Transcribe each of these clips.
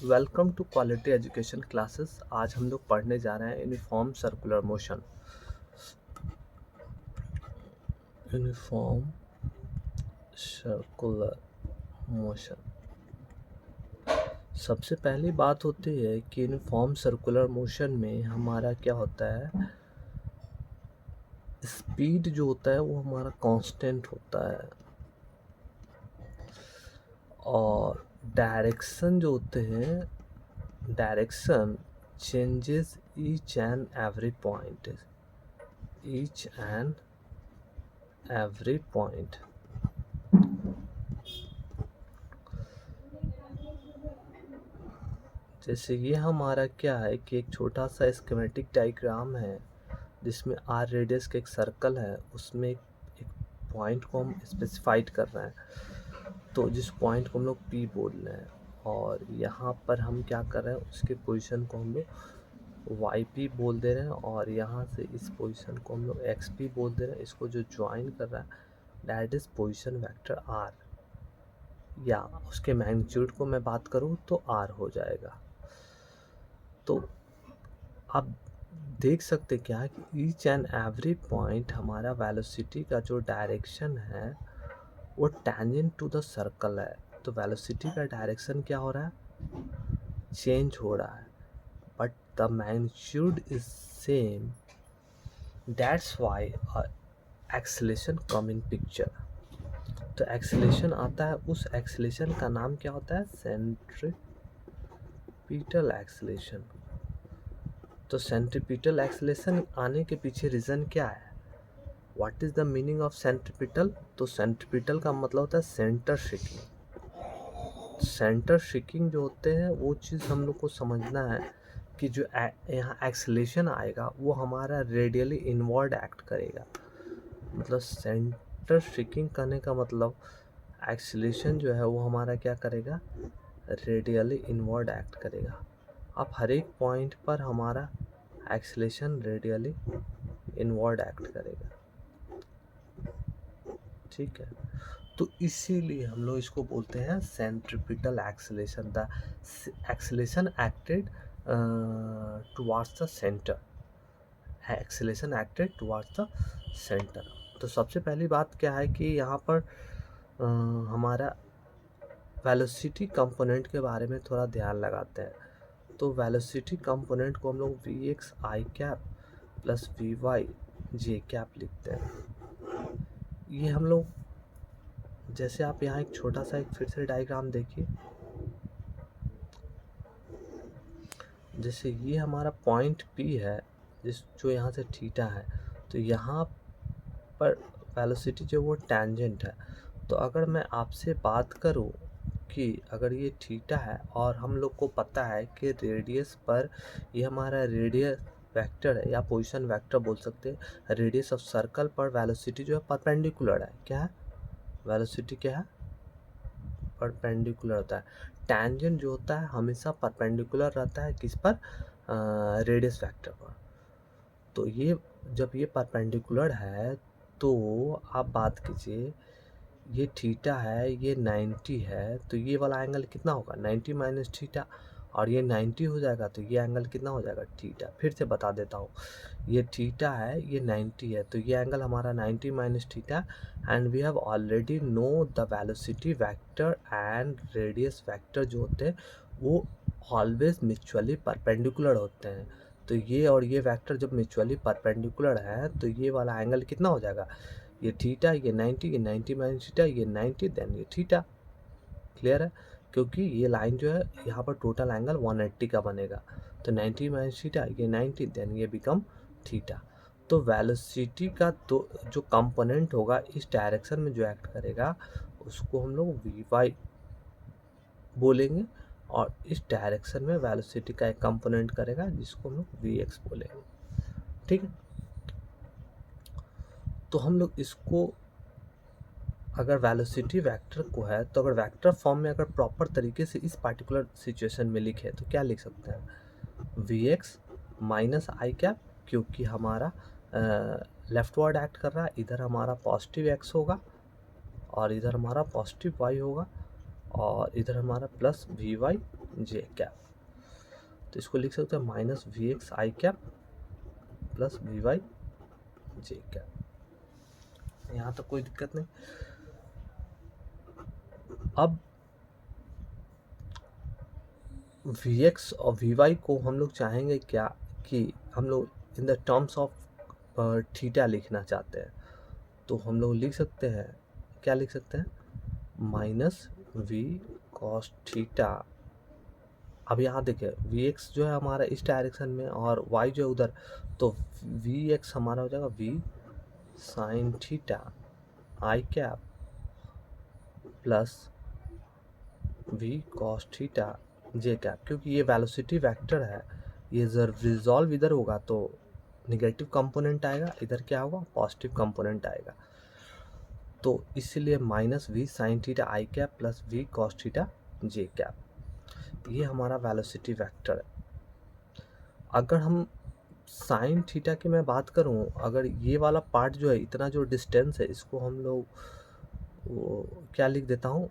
Welcome to quality education classes. आज हम लोग पढ़ने जा रहे हैं uniform circular motion. Uniform circular motion. सबसे पहली बात होती है कि यूनिफॉर्म सर्कुलर मोशन में हमारा क्या होता है, स्पीड जो होता है वो हमारा कांस्टेंट होता है और डायरेक्शन जो होते हैं, direction changes each and every point, each and every point। जैसे ये हमारा क्या है कि एक छोटा सा स्कीमेटिक डायग्राम है जिसमें आर रेडियस का एक सर्कल है, उसमें एक पॉइंट को हम स्पेसिफाइड कर रहे हैं, तो जिस पॉइंट को हम लोग पी बोल रहे हैं और यहाँ पर हम क्या कर रहे हैं, उसके पोजीशन को हम लोग वाई पी बोल दे रहे हैं और यहाँ से इस पोजीशन को हम लोग एक्स पी बोल दे रहे हैं। इसको जो ज्वाइन कर रहा है that is position vector R, या उसके मैग्नीट्यूड को मैं बात करूँ तो आर हो जाएगा। तो आप देख सकते क्या कि ईच एंड एवरी पॉइंट हमारा वेलोसिटी का जो डायरेक्शन है वो टेंजेंट टू द सर्कल है। तो वेलोसिटी का डायरेक्शन क्या हो रहा है, चेंज हो रहा है, but the magnitude is same, that's why acceleration come in picture. तो एक्सेलेरेशन आता है, उस एक्सेलेरेशन का नाम क्या होता है, सेंट्रीपिटल एक्सेलेरेशन। तो सेंट्रीपिटल एक्सेलेरेशन आने के पीछे रीज़न क्या है, what is the meaning of centripetal. तो सेंट्रीपिटल का मतलब होता है सेंटर शिकिंग। सेंटर शिकिंग जो होते हैं वो चीज़ हम लोग को समझना है कि जो यहाँ एक्सेलेरेशन आएगा वो हमारा रेडियली इनवर्ड एक्ट करेगा। मतलब सेंटर शिकिंग करने का मतलब एक्सेलेरेशन जो है वो हमारा क्या करेगा, रेडियली इनवर्ड एक्ट करेगा। अब हर एक पॉइंट पर हमारा एक्सेलेरेशन रेडियली इनवर्ड एक्ट करेगा, ठीक है। तो इसीलिए हम लोग इसको बोलते हैं centripetal acceleration. The acceleration acted towards the centre, acceleration acted towards the centre. तो सबसे पहली बात क्या है कि यहाँ पर हमारा वेलोसिटी कंपोनेंट के बारे में थोड़ा ध्यान लगाते हैं। तो वेलोसिटी कंपोनेंट को हम लोग V X I cap plus V Y J cap लिखते हैं। ये हम लोग, जैसे आप यहाँ एक छोटा सा एक फिर से डायग्राम देखिए, जैसे ये हमारा पॉइंट पी है जो यहाँ से थीटा है, तो यहाँ पर वेलोसिटी जो वो टेंजेंट है। तो अगर मैं आपसे बात करूँ कि अगर ये थीटा है और हम लोग को पता है कि रेडियस पर ये हमारा रेडियस वेक्टर है या पोजीशन वेक्टर बोल सकते हैं, रेडियस ऑफ सर्कल पर वेलोसिटी जो है परपेंडिकुलर है, क्या है, वेलोसिटी क्या है, परपेंडिकुलर होता है। टेंजेंट जो होता है हमेशा परपेंडिकुलर रहता है किस पर, रेडियस वेक्टर पर। तो ये जब ये परपेंडिकुलर है तो आप बात कीजिए, ये थीटा है, ये 90 है, तो ये वाला एंगल कितना होगा, 90 माइनस थीटा, और ये 90 हो जाएगा तो ये एंगल कितना हो जाएगा, थीटा। फिर से बता देता हूँ, ये थीटा है, ये 90 है, तो ये एंगल हमारा 90 minus theta. And we have already know the velocity vector and radius vector जो होते हैं वो ऑलवेज म्यूचुअली परपेंडिकुलर होते हैं। तो ये और ये वेक्टर जब म्यूचुअली परपेंडिकुलर है तो ये वाला एंगल कितना हो जाएगा, ये थीटा, ये 90, ये 90 माइनस थीटा, ये 90 देन ये थीटा। क्लियर है, क्योंकि ये लाइन जो है यहाँ पर टोटल एंगल 180 का बनेगा। तो 90 माइनस थीटा, ये 90 देन ये बिकम थीटा। तो वेलोसिटी का तो जो कंपोनेंट होगा इस डायरेक्शन में जो एक्ट करेगा उसको हम लोग वी वाई बोलेंगे, और इस डायरेक्शन में वेलोसिटी का एक कंपोनेंट करेगा जिसको हम लोग वी एक्स बोलेंगे, ठीक है। तो हम लोग इसको अगर वेलोसिटी वेक्टर को है तो अगर वेक्टर फॉर्म में अगर प्रॉपर तरीके से इस पार्टिकुलर सिचुएशन में लिखे तो क्या लिख सकते हैं, V X minus I cap, क्योंकि हमारा लेफ्ट वर्ड एक्ट कर रहा है, इधर हमारा पॉजिटिव एक्स होगा और इधर हमारा पॉजिटिव वाई होगा और इधर हमारा plus V Y J cap. तो इसको लिख सकते हैं minus V X I cap plus V Y J cap. यहाँ तक कोई दिक्कत नहीं। अब वी एक्स और वी वाई को हम लोग चाहेंगे क्या कि हम लोग in the terms of theta लिखना चाहते हैं, तो हम लोग लिख सकते हैं, क्या लिख सकते हैं, माइनस वी कॉस थीटा। अब यहाँ देखिए वी एक्स जो है हमारा इस डायरेक्शन में और वाई जो है उधर, तो वी एक्स हमारा हो जाएगा V sine theta I cap plus V cos theta J cap. क्योंकि ये वेलोसिटी वेक्टर है, ये जब रिजॉल्व इधर होगा तो निगेटिव कंपोनेंट आएगा, इधर क्या होगा, पॉजिटिव कंपोनेंट आएगा। तो इसलिए minus V sine theta I cap plus V cos theta J cap, ये हमारा वेलोसिटी वेक्टर है। अगर हम साइन थीटा की मैं बात करूं, अगर ये वाला पार्ट जो है, इतना जो डिस्टेंस है, इसको हम लोग क्या लिख देता हूँ,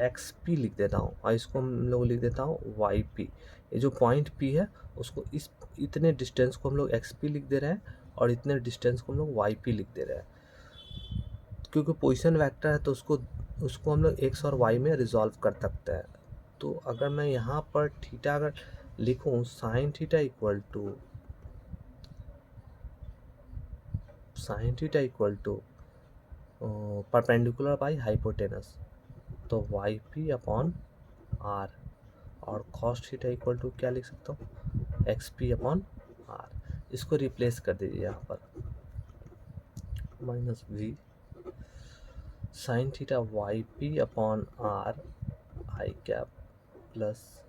एक्स पी लिख देता हूँ, और इसको हम लोग लिख देता हूँ वाई पी। ये जो पॉइंट पी है उसको इतने डिस्टेंस को हम लोग एक्स पी लिख दे रहे हैं और इतने डिस्टेंस को हम लोग वाई पी लिख दे रहे हैं। क्योंकि पोजीशन वेक्टर है तो उसको हम लोग एक्स और वाई में रिजॉल्व कर सकते हैं। तो अगर मैं यहाँ पर थीटा अगर लिखूँ, sine theta equal to perpendicular by hypotenuse, तो वाई पी अपॉन आर, और कॉस थीटा इक्वल टू क्या लिख सकता हूँ, एक्स पी अपॉन आर। इसको रिप्लेस कर दीजिए यहाँ पर, minus V sine theta Y P upon R I cap plus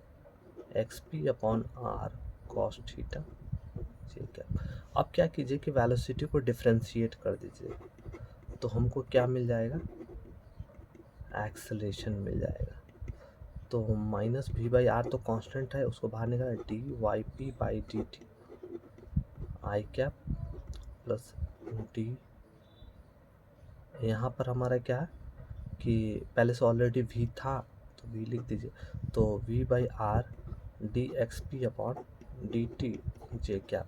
X P upon R cos theta J cap. अब क्या कीजिए कि वेलोसिटी को डिफ्रेंशिएट कर दीजिए, तो हमको क्या मिल जाएगा, एक्सेलेरेशन मिल जाएगा। तो माइनस वी बाई आर तो कांस्टेंट है, उसको बाहर निकाला, D Y P by D T I cap plus D, यहाँ पर हमारा क्या है कि पहले से ऑलरेडी वी था तो वी लिख दीजिए, तो V by R D X P upon D T J cap.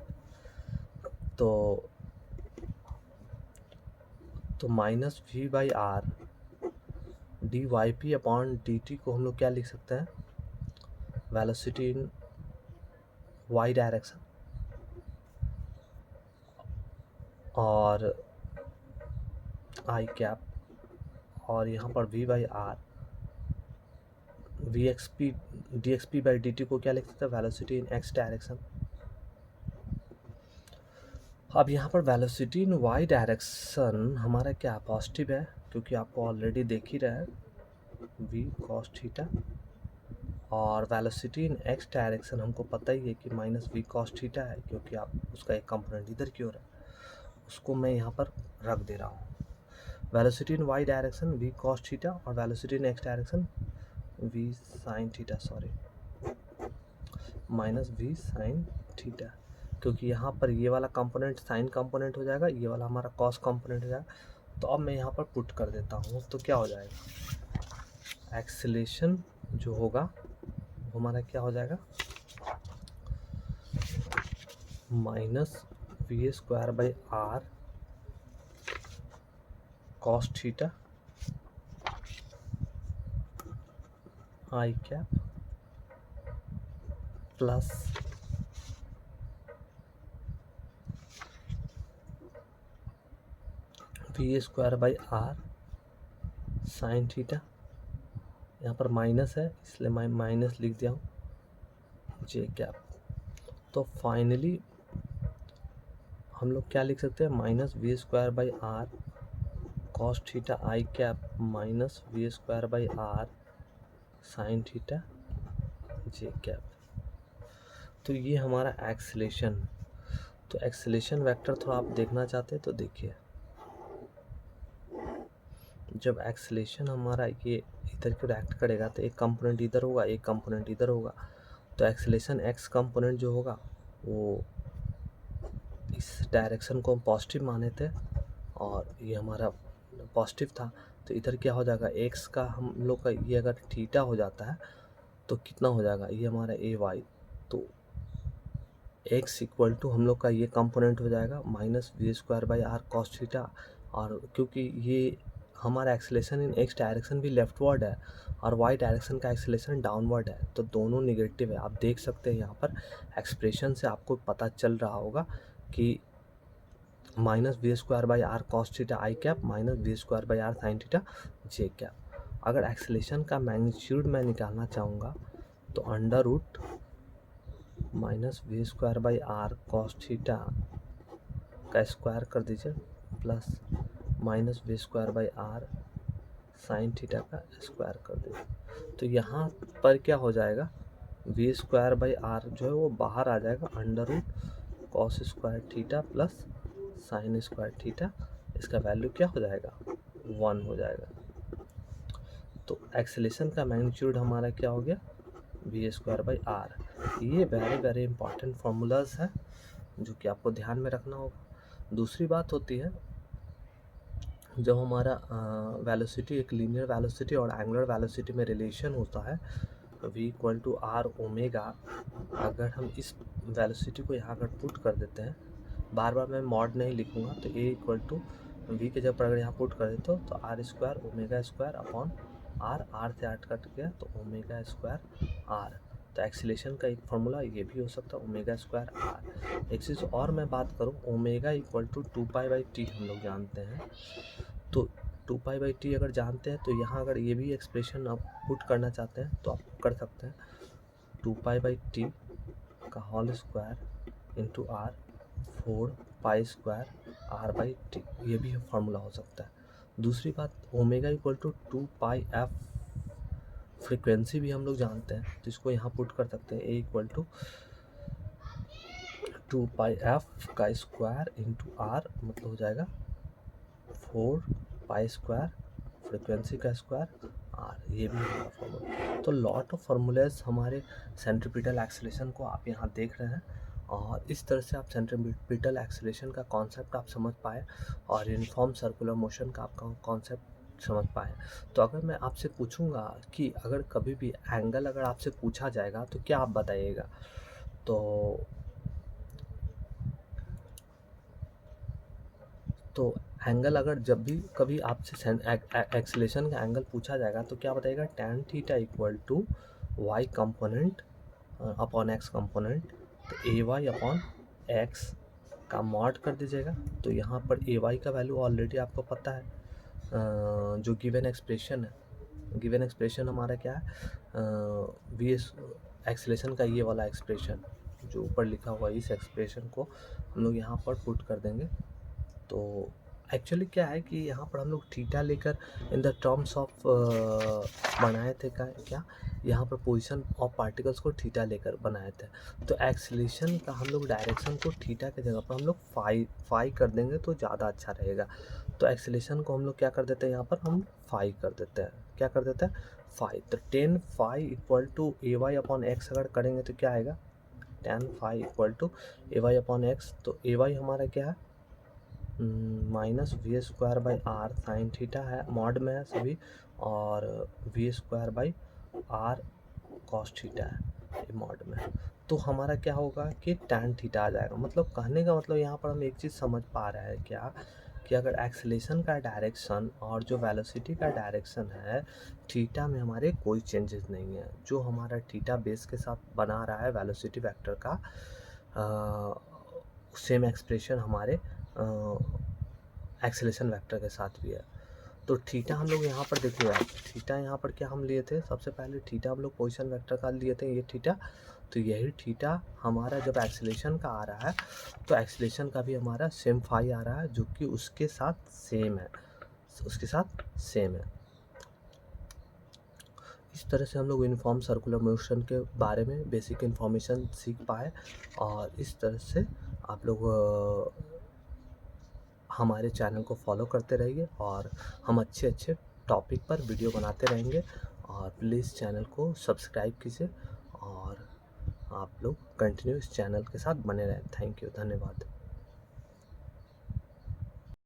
तो minus V by R D Y P upon D T को हम लोग क्या लिख सकते हैं, वेलोसिटी इन वाई डायरेक्शन, और आई कैप, और यहाँ पर V by R V X P D X P by D T को क्या लिख सकते हैं, वेलोसिटी इन एक्स डायरेक्शन। अब यहाँ पर वेलोसिटी इन वाई डायरेक्शन हमारा क्या पॉजिटिव है, क्योंकि आपको ऑलरेडी देख ही रहा है वी कॉस थीटा, और वेलोसिटी इन एक्स डायरेक्शन हमको पता ही है कि माइनस वी कॉस थीटा है, क्योंकि आप उसका एक कंपोनेंट इधर की ओर है, उसको मैं यहाँ पर रख दे रहा हूँ। Velocity in Y direction V cos theta और velocity in X direction V sine theta, sorry minus V sine theta, क्योंकि यहाँ पर ये वाला कंपोनेंट साइन कंपोनेंट हो जाएगा, ये वाला हमारा कॉस कंपोनेंट हो जाएगा। तो अब मैं यहाँ पर पुट कर देता हूँ, तो क्या हो जाएगा, एक्सेलेरेशन जो होगा वो हमारा क्या हो जाएगा, minus V square by R cos theta I cap plus V square by R sine theta, यहाँ पर माइनस है इसलिए मैं माइनस लिख दिया हूँ जे कैप। तो फाइनली हम लोग क्या लिख सकते हैं, minus V square by R cos theta I cap minus V square by R sine theta J cap. तो ये हमारा एक्सेलेरेशन। तो एक्सेलेरेशन वेक्टर थोड़ा आप देखना चाहते हैं तो देखिए, जब एक्सेलेरेशन हमारा ये इधर की एक्ट करेगा तो एक कंपोनेंट इधर होगा, एक कंपोनेंट इधर होगा, तो एक्सेलेरेशन एक्स कंपोनेंट जो होगा वो इस डायरेक्शन को हम पॉजिटिव माने थे और ये हमारा पॉजिटिव था, तो इधर क्या हो जाएगा, एक्स का हम लोग का ये अगर थीटा हो जाता है तो कितना हो जाएगा, ये हमारा ए वाई, तो एक्स इक्वल टू हम लोग का ये कंपोनेंट हो जाएगा minus V square by R cos theta. और क्योंकि ये हमारा एक्सेलेरेशन इन एक्स डायरेक्शन भी लेफ्टवर्ड है और वाई डायरेक्शन का एक्सेलेरेशन डाउनवर्ड है, तो दोनों निगेटिव है। आप देख सकते हैं यहाँ पर एक्सप्रेशन से आपको पता चल रहा होगा कि minus V square by R cos theta I cap minus V square by R sine theta J cap. अगर एक्सेलेरेशन का मैग्नीट्यूड मैं निकालना चाहूँगा तो under root minus V square by R cos theta का स्क्वायर कर दीजिए plus minus V square by R sine theta का स्क्वायर कर दीजिए। तो यहाँ पर क्या हो जाएगा, वी स्क्वायर बाई आर जो है वो बाहर आ जाएगा, under root cos square theta plus sine square theta, इसका वैल्यू क्या हो जाएगा 1 हो जाएगा। तो एक्सेलेरेशन का मैग्नीट्यूड हमारा क्या हो गया वी स्क्वायर बाई आर। ये वेरी इंपॉर्टेंट फार्मूलाज हैं जो कि आपको ध्यान में रखना होगा। दूसरी बात होती है जब हमारा वेलोसिटी एक लीनियर वेलोसिटी और एंगुलर वेलोसिटी में रिलेशन होता है v equal to R omega, अगर हम इस वेलोसिटी को यहाँ अगर पुट कर देते हैं, बार बार मैं मॉड नहीं लिखूँगा, तो a इक्वल टू वी के जब अगर यहाँ पुट कर देते हो तो R square omega square upon R से आर कट गया तो ओमेगा स्क्वायर आर। तो एक्सीलेशन का एक फार्मूला ये भी हो सकता है ओमेगा स्क्वायर आर। एक चीज़ और मैं बात करूँ, ओमेगा इक्वल टू 2π/t हम लोग जानते हैं, तो 2π/t अगर जानते हैं तो यहाँ अगर ये भी एक्सप्रेशन आप पुट करना चाहते हैं तो आप कर सकते हैं 2π/t का whole square into R 4π square r/t, ये भी फार्मूला हो सकता है। दूसरी बात, omega equal to 2πf frequency भी हम लोग जानते हैं, तो इसको यहाँ पुट कर सकते हैं a इक्वल टू 2πf का स्क्वायर इंटू आर, मतलब हो जाएगा 4π स्क्वायर फ्रीक्वेंसी का स्क्वायर आर, ये भी हमारा फॉर्मूला। तो लॉट ऑफ फार्मूलेज हमारे सेंट्रीपिटल एक्सेलेरेशन को आप यहाँ देख रहे हैं, और इस तरह से आप सेंट्रीपिटल एक्सेलेरेशन का कॉन्सेप्ट आप समझ पाए और यूनिफॉर्म सर्कुलर मोशन का आपका कॉन्सेप्ट समझ पाए। तो अगर मैं आपसे पूछूंगा कि अगर कभी भी एंगल अगर आपसे पूछा जाएगा तो क्या आप बताइएगा, तो एंगल अगर जब भी कभी आपसे एक्सेलेरेशन का एंगल पूछा जाएगा तो क्या बताइएगा, tan theta equal to Y component upon X component, तो ए वाई अपॉन एक्स का मॉड कर दीजिएगा। तो यहाँ पर ए वाई का वैल्यू ऑलरेडी आपको पता है, जो गिवन एक्सप्रेशन है, गिवन एक्सप्रेशन हमारा क्या है, वी एस एक्सेलेरेशन का ये वाला एक्सप्रेशन जो ऊपर लिखा हुआ है, इस एक्सप्रेशन को हम लोग यहाँ पर पुट कर देंगे। तो एक्चुअली क्या है कि यहाँ पर हम लोग थीटा लेकर इन द टर्म्स ऑफ बनाए थे, क्या यहाँ पर पोजीशन ऑफ पार्टिकल्स को थीटा लेकर बनाए थे। तो एक्सेलेरेशन का हम लोग डायरेक्शन को थीटा के जगह पर हम लोग फाई कर देंगे तो ज़्यादा अच्छा रहेगा। तो एक्सेलेरेशन को हम लोग क्या कर देते हैं, यहाँ पर हम फाई कर देते हैं, क्या कर देते हैं फाई। तो tan phi equal to A Y upon X अगर करेंगे तो क्या आएगा, tan phi equal to A Y upon X. तो ए वाई हमारा क्या है minus V square by R sine theta है, मॉड में है सभी, और V square by R cos theta है मॉड में। तो हमारा क्या होगा कि tan थीटा आ जाएगा। मतलब कहने का मतलब यहाँ पर हम एक चीज़ समझ पा रहे हैं क्या, कि अगर एक्सेलेरेशन का डायरेक्शन और जो वेलोसिटी का डायरेक्शन है, थीटा में हमारे कोई चेंजेस नहीं है। जो हमारा थीटा बेस के साथ बना रहा है वेलोसिटी वेक्टर का, सेम एक्सप्रेशन हमारे एक्सेलेरेशन वेक्टर के साथ भी है। तो थीटा हम लोग यहाँ पर देखिए, थीटा यहाँ पर क्या हम लिए थे, सबसे पहले थीटा हम लोग पोजीशन वेक्टर का लिए थे, ये थीटा। तो यही थीटा हमारा जब एक्सेलेरेशन का आ रहा है तो एक्सेलेरेशन का भी हमारा सेम फाई आ रहा है, जो कि उसके साथ सेम है, उसके साथ सेम है। इस तरह से हम लोग यूनिफॉर्म सर्कुलर मोशन के बारे में बेसिक इन्फॉर्मेशन सीख पाए, और इस तरह से आप लोग हमारे चैनल को फॉलो करते रहिए, और हम अच्छे अच्छे टॉपिक पर वीडियो बनाते रहेंगे। और प्लीज़ चैनल को सब्सक्राइब कीजिए, और आप लोग कंटिन्यू इस चैनल के साथ बने रहें। थैंक यू, धन्यवाद।